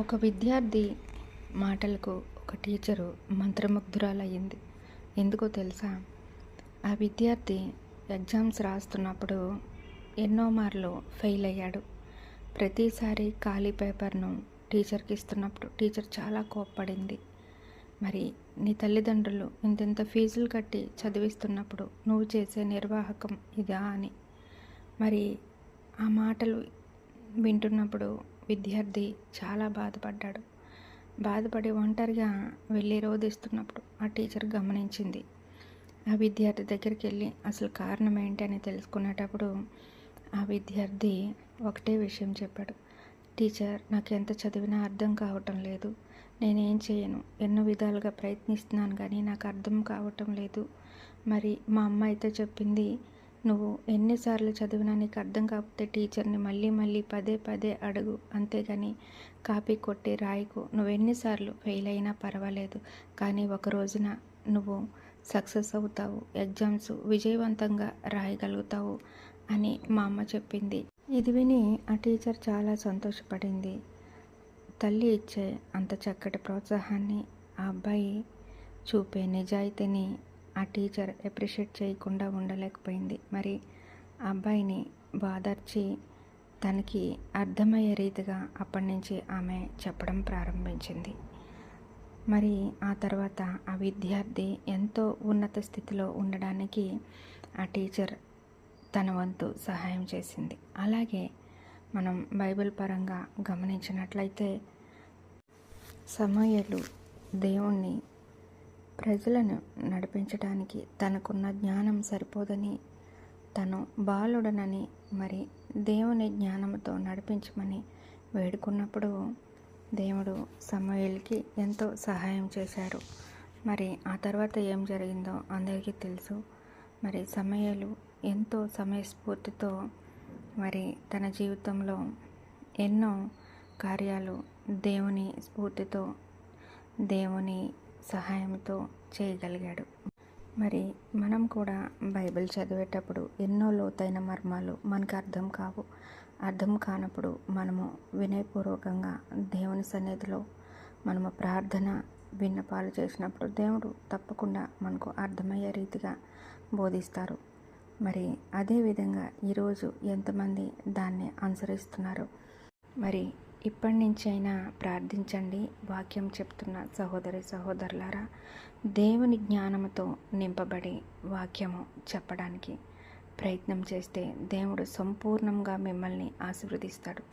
ఒక విద్యార్థి మాటలకు ఒక టీచరు మంత్రముగ్ధురాలయ్యింది. ఎందుకో తెలుసా? ఆ విద్యార్థి ఎగ్జామ్స్ రాస్తున్నప్పుడు ఎన్నో మార్లు ఫెయిల్ అయ్యాడు. ప్రతిసారి ఖాళీ పేపర్ను టీచర్కి ఇస్తున్నప్పుడు టీచర్ చాలా కోప్పడింది. మరి నీ తల్లిదండ్రులు ఇంతింత ఫీజులు కట్టి చదివిస్తున్నప్పుడు నువ్వు చేసే నిర్వాహకం ఇదా అని. మరి ఆ మాటలు వింటున్నప్పుడు విద్యార్థి చాలా బాధపడ్డాడు. బాధపడి ఒంటరిగా వెళ్ళి రోధిస్తున్నప్పుడు ఆ టీచర్ గమనించింది. ఆ విద్యార్థి దగ్గరికి వెళ్ళి అసలు కారణం ఏంటి అని తెలుసుకునేటప్పుడు ఆ విద్యార్థి ఒకటే విషయం చెప్పాడు. టీచర్, నాకు ఎంత చదివినా అర్థం కావటం లేదు. నేనేం చేయను, ఎన్నో విధాలుగా ప్రయత్నిస్తున్నాను కానీ నాకు అర్థం కావటం లేదు. మరి మా అమ్మ అయితే చెప్పింది, నువ్వు ఎన్నిసార్లు చదివినా నీకు అర్థం కాకపోతే టీచర్ని మళ్ళీ మళ్ళీ పదే పదే అడుగు, అంతేగాని కాపీ కొట్టి రాయకు. నువ్వు ఎన్నిసార్లు ఫెయిల్ అయినా పర్వాలేదు, కానీ ఒక రోజున నువ్వు సక్సెస్ అవుతావు, ఎగ్జామ్స్ విజయవంతంగా రాయగలుగుతావు అని మా అమ్మ చెప్పింది. ఇది విని ఆ టీచర్ చాలా సంతోషపడింది. తల్లి ఇచ్చే అంత చక్కటి ప్రోత్సాహాన్ని, ఆ అబ్బాయి చూపే నిజాయితీని ఆ టీచర్ అప్రిషియేట్ చేయకుండా ఉండలేకపోయింది. మరి ఆ అబ్బాయిని బాధర్చి తనకి అర్థమయ్యే రీతిగా అప్పటి నుంచి ఆమె చెప్పడం ప్రారంభించింది. మరి ఆ తర్వాత ఆ విద్యార్థి ఎంతో ఉన్నత స్థితిలో ఉండడానికి ఆ టీచర్ తన వంతు సహాయం చేసింది. అలాగే మనం బైబిల్ పరంగా గమనించినట్లయితే సమూయేలు దేవుణ్ణి ప్రజలను నడిపించడానికి తనకున్న జ్ఞానం సరిపోదని, తను బాలుడనని, మరి దేవుని జ్ఞానంతో నడిపించమని వేడుకున్నప్పుడు దేవుడు సమూయేలుకి ఎంతో సహాయం చేశారు. మరి ఆ తర్వాత ఏం జరిగిందో అందరికీ తెలుసు. మరి సమూయేలు ఎంతో సమయస్ఫూర్తితో మరి తన జీవితంలో ఎన్నో కార్యాలు దేవుని స్ఫూర్తితో, దేవుని సహాయంతో చేయగలిగాడు. మరి మనం కూడా బైబిల్ చదివేటప్పుడు ఎన్నో లోతైన మర్మాలు మనకు అర్థం కావు. అర్థం కానప్పుడు మనము వినయపూర్వకంగా దేవుని సన్నిధిలో మనము ప్రార్థన విన్నపాలు చేసినప్పుడు దేవుడు తప్పకుండా మనకు అర్థమయ్యే రీతిగా బోధిస్తారు. మరి అదేవిధంగా ఈరోజు ఎంతమంది దాన్ని అనుసరిస్తున్నారు? మరి ఇప్పటి నుంచైనా ప్రార్థించండి. వాక్యం చెప్తున్న సహోదరి సహోదరులారా, దేవుని జ్ఞానంతో నింపబడి వాక్యము చెప్పడానికి ప్రయత్నం చేస్తే దేవుడు సంపూర్ణంగా మిమ్మల్ని ఆశీర్వదిస్తాడు.